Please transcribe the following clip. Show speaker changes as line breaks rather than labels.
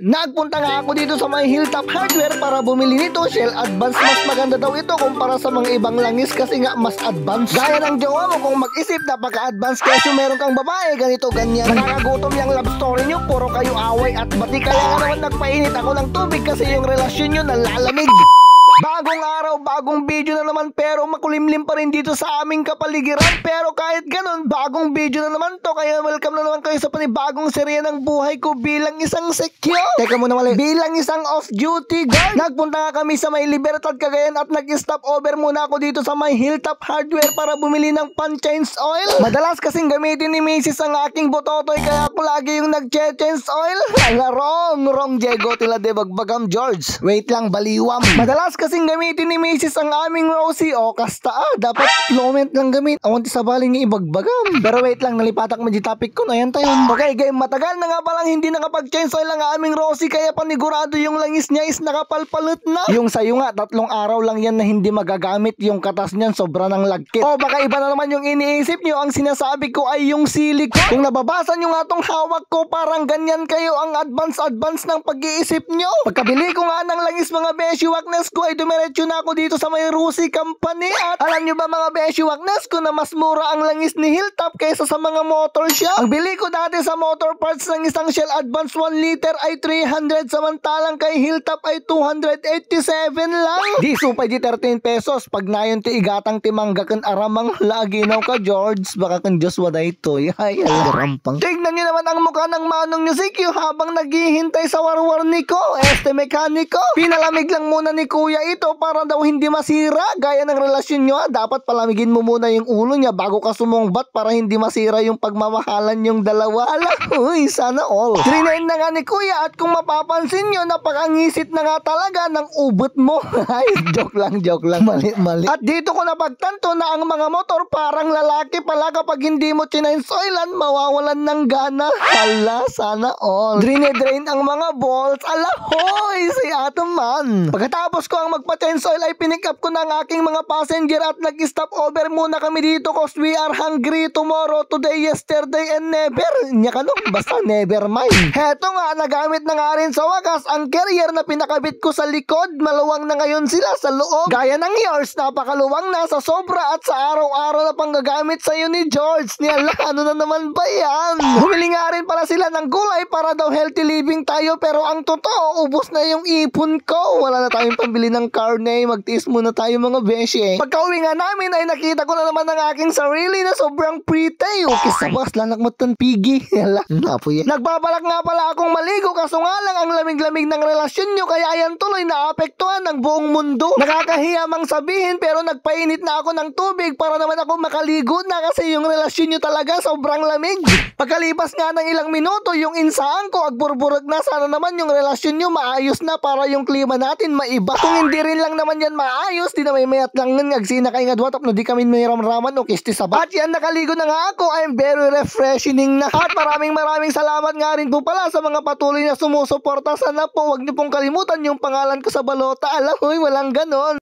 Nagpunta nga ako dito sa may Hilltop Hardware para bumili nito. Shell Advance, mas maganda daw ito kumpara sa mga ibang langis kasi nga mas advance. Gaya ng jowa mo kung mag-isip, napaka-advance kesyo meron kang babae, ganito ganyan. Nakakagutom yung love story nyo, puro kayo away at bati. Kaya nga naman nagpainit ako ng tubig kasi yung relasyon nyo nalalamig. Bagong araw, bagong video na naman pero makulimlim pa rin dito sa aming kapaligiran. Pero kahit ganun, bagong video na naman to. Kaya welcome na naman kayo sa panibagong serye ng buhay ko bilang isang secure. Teka muna mali, bilang isang off-duty guard. Nagpunta nga kami sa may Libertad, Cagayan at nag-stop over muna ako dito sa may Hilltop Hardware para bumili ng pan-change oil. Madalas kasing gamitin ni Mrs. ang aking bototoy kaya ako lagi yung nag-change oil. Ala, wrong Diego, tila de bagbagam George. Wait lang, baliwam. Madalas kasing gamitin ni Mrs. ang aming Rosie o kasta dapat moment lang gamit. Awan ti sabalin nga ibagbagam. Pero wait lang, nalipatak mo di topic ko na yan tayo. Okay game, matagal na nga palang hindi nakapag-change oil ang aming Rosie kaya panigurado yung langis niya is nakapalpalut na. Yung sayo nga, 3 araw lang yan na hindi magagamit yung katas niyan, sobra ng lagkit. O baka iba na naman yung iniisip nyo, ang sinasabi ko ay yung silicone. Kung nababasa nyo nga tong hawak ko, parang ganyan kayo ang advance ng pag-iisip nyo. Pagkabili ko nga ng langis mga beshi waknes ko ay dumiretso na ako dito sa may Rosie Company. At alam nyo ba mga beshi waknes ko na mas mura ang langis ni Hilltop kaysa sa mga motor shop. Ang bili ko dati sa motor parts ng isang Shell Advance 1 liter ay 300 samantalang kay Hilltop ay 287 lang. Di supay di 13 pesos. Pag nayon ti igatang timangga kan aramang lagi naw ka George. Baka kan Diyos waday toy. Ay rampang. Tignan nyo naman ang mukha ng manong nyo si Q habang naghihintay sa warwar ni ko. Este mekaniko. Pinalamig lang muna ni kuya ito para daw hindi masira. Gaya ng relasyon nyo, dapat palamigin mo muna yung ulo niya bago ka sumungbat para hindi masira yung pagmamahalan yung dalawa. Uy, sana all. Trinain na nga ni kuya at kung mapapansin nyo, napakangisit na nga talaga ng ubot mo. Ay, joke lang. Mali. At dito ko napagtanto na ang mga motor parang lalaki pala kapag hindi mo chinainsoilan, mawawalan ng gana. Hala, sana all. Drain ang mga bolts. Hoy, si Atom man. Pagkatapos ko ang magpa-change oil ay pinick up ko na ang aking mga passenger at nag-stop over muna kami dito cause we are hungry tomorrow, today, yesterday, and never. Basta never mind. Heto nga, nagamit na nga rin sa wakas ang carrier na pinakabit ko sa likod. Maluwang na ngayon sila sa loob. Gaya ng yours, napakaluwang na sa sobra at sa araw-araw na panggagamit sa'yo ni George. Ano na naman ba yan? Bumili nga rin pala sila ng gulay para daw healthy living tayo pero ang totoo, ubos na yung ipon ko. Wala na tayong pambili ng karne. Magtiis muna tayo mga beshi. Pagka-uwi nga namin ay nakita ko na naman ang aking sarili na sobrang pretty. Okay sa bas, lanak mo tan pigi. Nagbabalak nga pala akong maligo kaso nga lang ang lamig-lamig ng relasyon nyo kaya ayan tuloy naapektuhan ng buong mundo. Nakakahiya mang sabihin pero nagpainit na ako ng tubig para naman ako makaligo na kasi yung relasyon nyo talaga sobrang lamig. Pagkalipas nga ng ilang minuto yung insaan ko agburburag na. Sana naman yung relasyon nyo maayos na para yung klima natin maiba. Kung hindi rin lang naman yan maayos, di na may mayat lang nun agsina kay ngadwatap no di kami may ramraman o kisti sabat. At yan nakaligo na nga ako. I'm very refreshing na. At maraming salamat nga rin po pala sa mga patuloy na sumusuporta. Sana po wag niyo pong kalimutan yung pangalan ko sa balota. Walang ganon.